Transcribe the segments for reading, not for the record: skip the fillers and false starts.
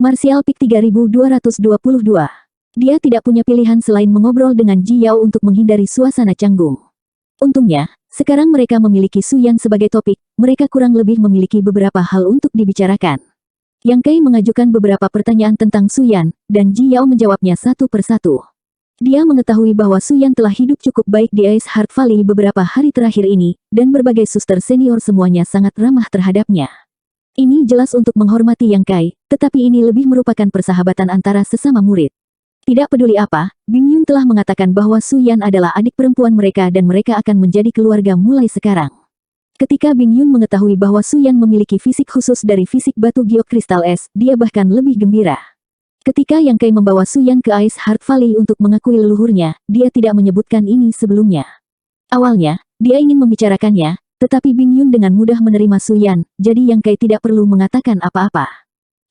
Martial Peak 3222. Dia tidak punya pilihan selain mengobrol dengan Ji Yao untuk menghindari suasana canggung. Untungnya, sekarang mereka memiliki Su Yan sebagai topik, mereka kurang lebih memiliki beberapa hal untuk dibicarakan. Yang Kai mengajukan beberapa pertanyaan tentang Su Yan, dan Ji Yao menjawabnya satu persatu. Dia mengetahui bahwa Su Yan telah hidup cukup baik di Ice Heart Valley beberapa hari terakhir ini, dan berbagai suster senior semuanya sangat ramah terhadapnya. Ini jelas untuk menghormati Yang Kai, tetapi ini lebih merupakan persahabatan antara sesama murid. Tidak peduli apa, Bing Yun telah mengatakan bahwa Su Yan adalah adik perempuan mereka dan mereka akan menjadi keluarga mulai sekarang. Ketika Bing Yun mengetahui bahwa Su Yan memiliki fisik khusus dari fisik batu giok kristal es, dia bahkan lebih gembira. Ketika Yang Kai membawa Su Yan ke Ice Heart Valley untuk mengakui leluhurnya, dia tidak menyebutkan ini sebelumnya. Awalnya, dia ingin membicarakannya, tetapi Bing Yun dengan mudah menerima Su Yan, jadi Yang Kai tidak perlu mengatakan apa-apa.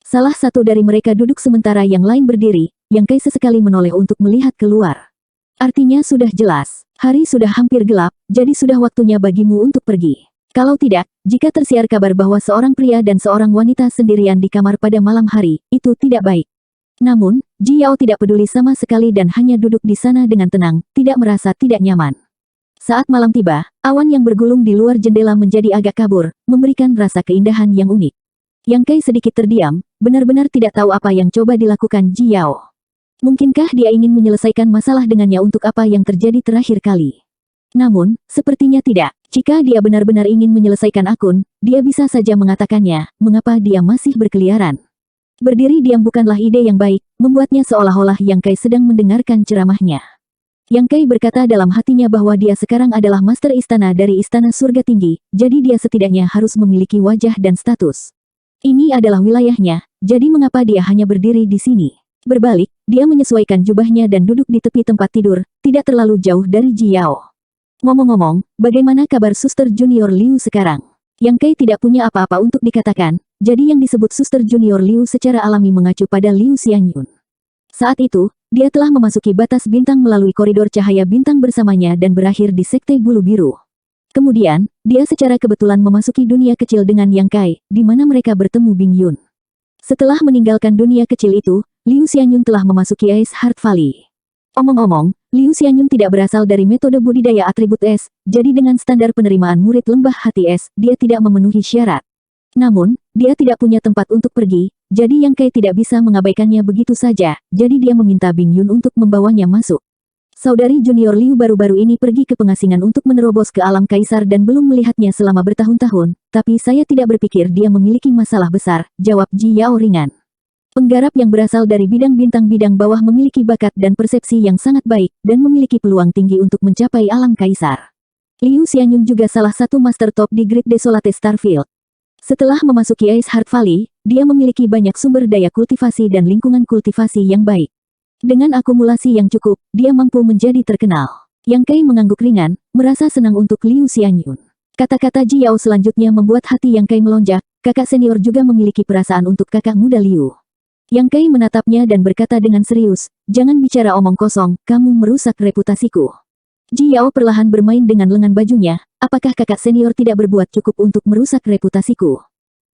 Salah satu dari mereka duduk sementara yang lain berdiri, Yang Kai sesekali menoleh untuk melihat keluar. Artinya sudah jelas, hari sudah hampir gelap, jadi sudah waktunya bagimu untuk pergi. Kalau tidak, jika tersiar kabar bahwa seorang pria dan seorang wanita sendirian di kamar pada malam hari, itu tidak baik. Namun, Ji Yao tidak peduli sama sekali dan hanya duduk di sana dengan tenang, tidak merasa tidak nyaman. Saat malam tiba, awan yang bergulung di luar jendela menjadi agak kabur, memberikan rasa keindahan yang unik. Yang Kai sedikit terdiam, benar-benar tidak tahu apa yang coba dilakukan Ji Yao. Mungkinkah dia ingin menyelesaikan masalah dengannya untuk apa yang terjadi terakhir kali? Namun, sepertinya tidak. Jika dia benar-benar ingin menyelesaikan akun, dia bisa saja mengatakannya, mengapa dia masih berkeliaran. Berdiri diam bukanlah ide yang baik, membuatnya seolah-olah Yang Kai sedang mendengarkan ceramahnya. Yang Kai berkata dalam hatinya bahwa dia sekarang adalah master istana dari Istana Surga Tinggi, jadi dia setidaknya harus memiliki wajah dan status. Ini adalah wilayahnya, jadi mengapa dia hanya berdiri di sini? Berbalik, dia menyesuaikan jubahnya dan duduk di tepi tempat tidur, tidak terlalu jauh dari Ji Yao. Ngomong-ngomong, bagaimana kabar Suster Junior Liu sekarang? Yang Kai tidak punya apa-apa untuk dikatakan, jadi yang disebut Suster Junior Liu secara alami mengacu pada Liu Xianyun. Saat itu, dia telah memasuki batas bintang melalui koridor cahaya bintang bersamanya dan berakhir di Sekte Bulu Biru. Kemudian, dia secara kebetulan memasuki dunia kecil dengan Yang Kai, di mana mereka bertemu Bing Yun. Setelah meninggalkan dunia kecil itu, Liu Xianyun telah memasuki Ice Heart Valley. Omong-omong, Liu Xianyun tidak berasal dari metode budidaya atribut es, jadi dengan standar penerimaan murid lembah hati es, dia tidak memenuhi syarat. Namun, dia tidak punya tempat untuk pergi, jadi Yang Kai tidak bisa mengabaikannya begitu saja, jadi dia meminta Bing Yun untuk membawanya masuk. Saudari junior Liu baru-baru ini pergi ke pengasingan untuk menerobos ke alam kaisar dan belum melihatnya selama bertahun-tahun, tapi saya tidak berpikir dia memiliki masalah besar, jawab Ji Yao ringan. Penggarap yang berasal dari bidang bintang-bidang bawah memiliki bakat dan persepsi yang sangat baik, dan memiliki peluang tinggi untuk mencapai alam kaisar. Liu Xianyun juga salah satu master top di Great Desolate Starfield. Setelah memasuki Ice Heart Valley, dia memiliki banyak sumber daya kultivasi dan lingkungan kultivasi yang baik. Dengan akumulasi yang cukup, dia mampu menjadi terkenal. Yang Kai mengangguk ringan, merasa senang untuk Liu Xianyun. Kata-kata Ji Yao selanjutnya membuat hati Yang Kai melonjak, kakak senior juga memiliki perasaan untuk kakak muda Liu. Yang Kai menatapnya dan berkata dengan serius, jangan bicara omong kosong, kamu merusak reputasiku. Ji Yao perlahan bermain dengan lengan bajunya, apakah kakak senior tidak berbuat cukup untuk merusak reputasiku?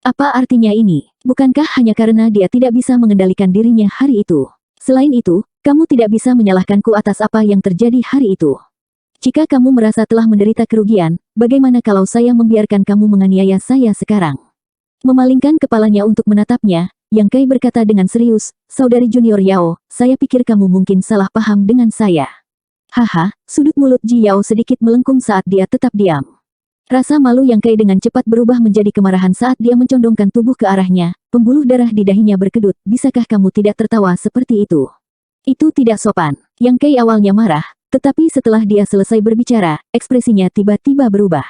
Apa artinya ini? Bukankah hanya karena dia tidak bisa mengendalikan dirinya hari itu? Selain itu, kamu tidak bisa menyalahkanku atas apa yang terjadi hari itu. Jika kamu merasa telah menderita kerugian, bagaimana kalau saya membiarkan kamu menganiaya saya sekarang? Memalingkan kepalanya untuk menatapnya, Yang Kai berkata dengan serius, saudari junior Yao, saya pikir kamu mungkin salah paham dengan saya. Haha, sudut mulut Ji Yao sedikit melengkung saat dia tetap diam. Rasa malu Yang Kai dengan cepat berubah menjadi kemarahan saat dia mencondongkan tubuh ke arahnya, pembuluh darah di dahinya berkedut, bisakah kamu tidak tertawa seperti itu? Itu tidak sopan. Yang Kai awalnya marah, tetapi setelah dia selesai berbicara, ekspresinya tiba-tiba berubah.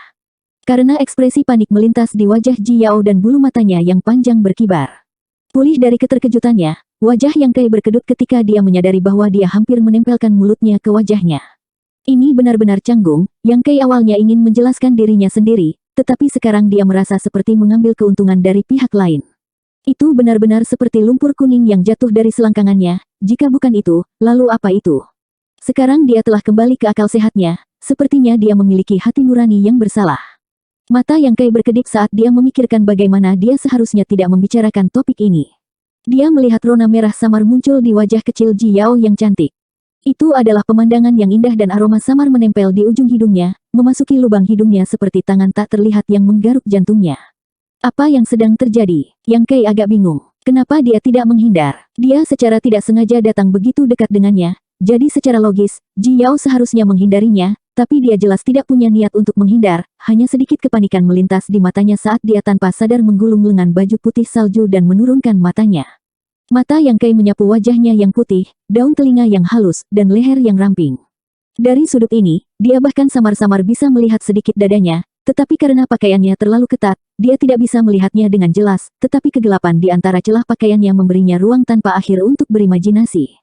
Karena ekspresi panik melintas di wajah Ji Yao dan bulu matanya yang panjang berkibar. Pulih dari keterkejutannya, wajah Yang Kai berkedut ketika dia menyadari bahwa dia hampir menempelkan mulutnya ke wajahnya. Ini benar-benar canggung, Yang Kai awalnya ingin menjelaskan dirinya sendiri, tetapi sekarang dia merasa seperti mengambil keuntungan dari pihak lain. Itu benar-benar seperti lumpur kuning yang jatuh dari selangkangannya, jika bukan itu, lalu apa itu? Sekarang dia telah kembali ke akal sehatnya, sepertinya dia memiliki hati nurani yang bersalah. Mata Yang Kai berkedip saat dia memikirkan bagaimana dia seharusnya tidak membicarakan topik ini. Dia melihat rona merah samar muncul di wajah kecil Ji Yao yang cantik. Itu adalah pemandangan yang indah dan aroma samar menempel di ujung hidungnya, memasuki lubang hidungnya seperti tangan tak terlihat yang menggaruk jantungnya. Apa yang sedang terjadi? Yang Kei agak bingung. Kenapa dia tidak menghindar? Dia secara tidak sengaja datang begitu dekat dengannya, jadi secara logis, Ji Yao seharusnya menghindarinya, tapi dia jelas tidak punya niat untuk menghindar, hanya sedikit kepanikan melintas di matanya saat dia tanpa sadar menggulung lengan baju putih salju dan menurunkan matanya. Mata Yang Kei menyapu wajahnya yang putih, daun telinga yang halus, dan leher yang ramping. Dari sudut ini, dia bahkan samar-samar bisa melihat sedikit dadanya, tetapi karena pakaiannya terlalu ketat, dia tidak bisa melihatnya dengan jelas, tetapi kegelapan di antara celah pakaiannya memberinya ruang tanpa akhir untuk berimajinasi.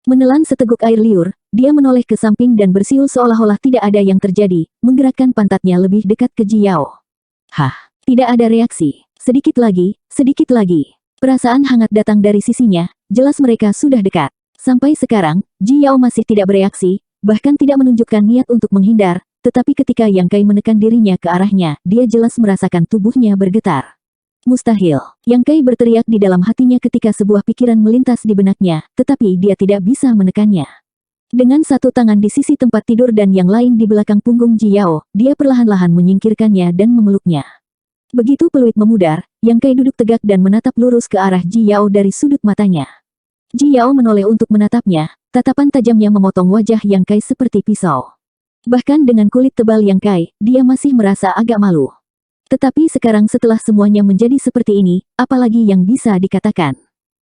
Menelan seteguk air liur, dia menoleh ke samping dan bersiul seolah-olah tidak ada yang terjadi, menggerakkan pantatnya lebih dekat ke Ji Yao. Hah, tidak ada reaksi. Sedikit lagi, sedikit lagi. Perasaan hangat datang dari sisinya, jelas mereka sudah dekat. Sampai sekarang, Ji Yao masih tidak bereaksi, bahkan tidak menunjukkan niat untuk menghindar, tetapi ketika Yang Kei menekan dirinya ke arahnya, dia jelas merasakan tubuhnya bergetar. Mustahil. Yang Kei berteriak di dalam hatinya ketika sebuah pikiran melintas di benaknya, tetapi dia tidak bisa menekannya. Dengan satu tangan di sisi tempat tidur dan yang lain di belakang punggung Ji Yao, dia perlahan-lahan menyingkirkannya dan memeluknya. Begitu peluit memudar, Yang Kei duduk tegak dan menatap lurus ke arah Ji Yao dari sudut matanya. Ji Yao menoleh untuk menatapnya, tatapan tajamnya memotong wajah Yang Kei seperti pisau. Bahkan dengan kulit tebal Yang Kei, dia masih merasa agak malu. Tetapi sekarang setelah semuanya menjadi seperti ini, apalagi yang bisa dikatakan?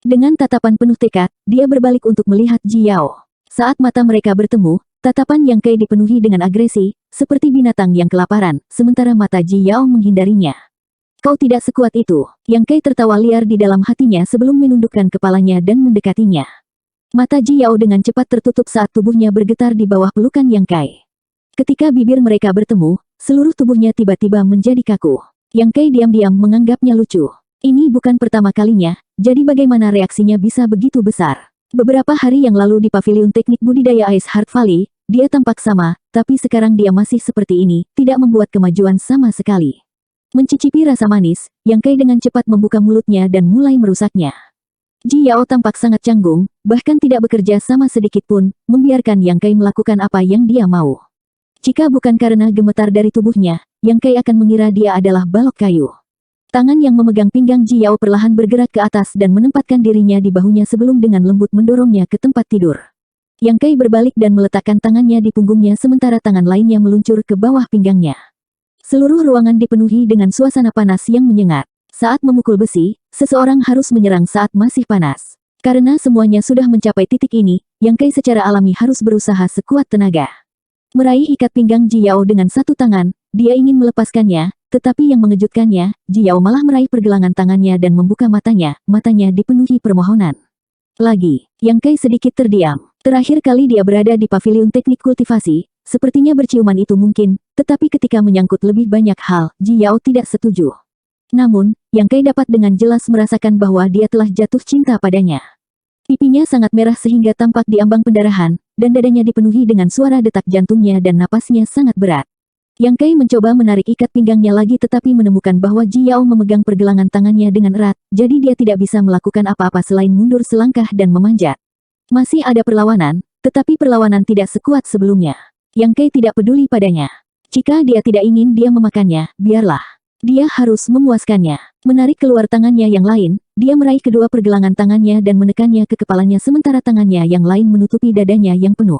Dengan tatapan penuh tekad, dia berbalik untuk melihat Ji Yao. Saat mata mereka bertemu, tatapan Yang Kei dipenuhi dengan agresi, seperti binatang yang kelaparan, sementara mata Ji Yao menghindarinya. Kau tidak sekuat itu. Yang Kei tertawa liar di dalam hatinya sebelum menundukkan kepalanya dan mendekatinya. Mata Ji Yao dengan cepat tertutup saat tubuhnya bergetar di bawah pelukan Yang Kei. Ketika bibir mereka bertemu, seluruh tubuhnya tiba-tiba menjadi kaku. Yang Kei diam-diam menganggapnya lucu. Ini bukan pertama kalinya, jadi bagaimana reaksinya bisa begitu besar? Beberapa hari yang lalu di Paviliun Teknik Budidaya Ice Heart Valley, dia tampak sama, tapi sekarang dia masih seperti ini, tidak membuat kemajuan sama sekali. Mencicipi rasa manis, Yang Kei dengan cepat membuka mulutnya dan mulai merusaknya. Ji Yao tampak sangat canggung, bahkan tidak bekerja sama sedikit pun, membiarkan Yang Kei melakukan apa yang dia mau. Jika bukan karena gemetar dari tubuhnya, Yang Kei akan mengira dia adalah balok kayu. Tangan yang memegang pinggang Ji Yao perlahan bergerak ke atas dan menempatkan dirinya di bahunya sebelum dengan lembut mendorongnya ke tempat tidur. Yang Kei berbalik dan meletakkan tangannya di punggungnya sementara tangan lainnya meluncur ke bawah pinggangnya. Seluruh ruangan dipenuhi dengan suasana panas yang menyengat. Saat memukul besi, seseorang harus menyerang saat masih panas. Karena semuanya sudah mencapai titik ini, Yang Kei secara alami harus berusaha sekuat tenaga. Meraih ikat pinggang Ji Yao dengan satu tangan, dia ingin melepaskannya, tetapi yang mengejutkannya, Ji Yao malah meraih pergelangan tangannya dan membuka matanya dipenuhi permohonan. Lagi, Yang Kei sedikit terdiam. Terakhir kali dia berada di Paviliun Teknik Kultivasi, sepertinya berciuman itu mungkin, tetapi ketika menyangkut lebih banyak hal, Ji Yao tidak setuju. Namun, Yang Kei dapat dengan jelas merasakan bahwa dia telah jatuh cinta padanya. Pipinya sangat merah sehingga tampak diambang pendarahan, dan dadanya dipenuhi dengan suara detak jantungnya dan napasnya sangat berat. Yang Kei mencoba menarik ikat pinggangnya lagi tetapi menemukan bahwa Ji Yao memegang pergelangan tangannya dengan erat, jadi dia tidak bisa melakukan apa-apa selain mundur selangkah dan memanjat. Masih ada perlawanan, tetapi perlawanan tidak sekuat sebelumnya. Yang Kei tidak peduli padanya. Jika dia tidak ingin dia memakannya, biarlah. Dia harus memuaskannya. Menarik keluar tangannya yang lain, dia meraih kedua pergelangan tangannya dan menekannya ke kepalanya sementara tangannya yang lain menutupi dadanya yang penuh.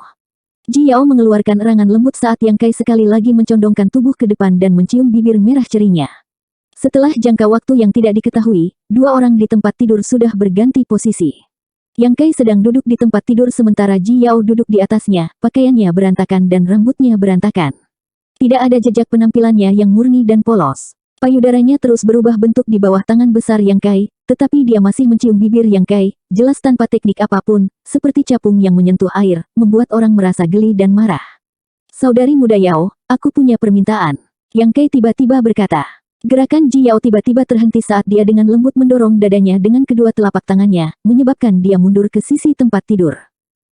Ji Yao mengeluarkan erangan lembut saat Yang Kei sekali lagi mencondongkan tubuh ke depan dan mencium bibir merah cerinya. Setelah jangka waktu yang tidak diketahui, dua orang di tempat tidur sudah berganti posisi. Yang Kei sedang duduk di tempat tidur sementara Ji Yao duduk di atasnya, pakaiannya berantakan dan rambutnya berantakan. Tidak ada jejak penampilannya yang murni dan polos. Payudaranya terus berubah bentuk di bawah tangan besar Yang Kei, tetapi dia masih mencium bibir Yang Kei, jelas tanpa teknik apapun, seperti capung yang menyentuh air, membuat orang merasa geli dan marah. Saudari muda Yao, aku punya permintaan. Yang Kei tiba-tiba berkata. Gerakan Ji Yao tiba-tiba terhenti saat dia dengan lembut mendorong dadanya dengan kedua telapak tangannya, menyebabkan dia mundur ke sisi tempat tidur.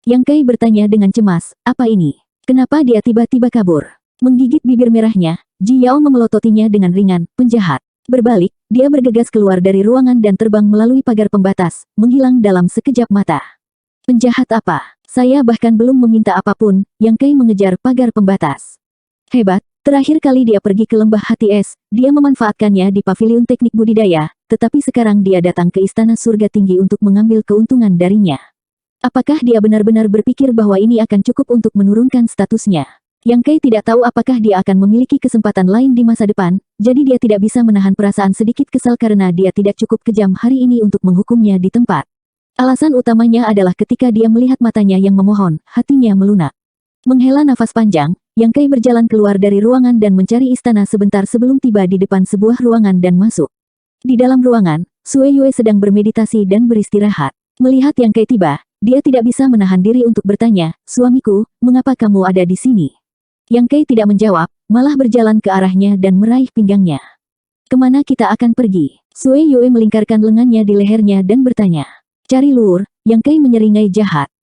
Yang Kei bertanya dengan cemas, apa ini? Kenapa dia tiba-tiba kabur? Menggigit bibir merahnya, Ji Yao memelototinya dengan ringan, penjahat. Berbalik, dia bergegas keluar dari ruangan dan terbang melalui pagar pembatas, menghilang dalam sekejap mata. Penjahat apa? Saya bahkan belum meminta apapun, Yang Kai mengejar pagar pembatas. Hebat, terakhir kali dia pergi ke lembah hati es, dia memanfaatkannya di pavilion teknik budidaya, tetapi sekarang dia datang ke istana surga tinggi untuk mengambil keuntungan darinya. Apakah dia benar-benar berpikir bahwa ini akan cukup untuk menurunkan statusnya? Yang Kai tidak tahu apakah dia akan memiliki kesempatan lain di masa depan, jadi dia tidak bisa menahan perasaan sedikit kesal karena dia tidak cukup kejam hari ini untuk menghukumnya di tempat. Alasan utamanya adalah ketika dia melihat matanya yang memohon, hatinya melunak. Menghela nafas panjang, Yang Kai berjalan keluar dari ruangan dan mencari istana sebentar sebelum tiba di depan sebuah ruangan dan masuk. Di dalam ruangan, Sue Yue sedang bermeditasi dan beristirahat. Melihat Yang Kai tiba, dia tidak bisa menahan diri untuk bertanya, "Suamiku, mengapa kamu ada di sini?" Yang Kai tidak menjawab, malah berjalan ke arahnya dan meraih pinggangnya. "Kemana kita akan pergi?" Sue Yue melingkarkan lengannya di lehernya dan bertanya. "Cari Lur," Yang Kai menyeringai jahat.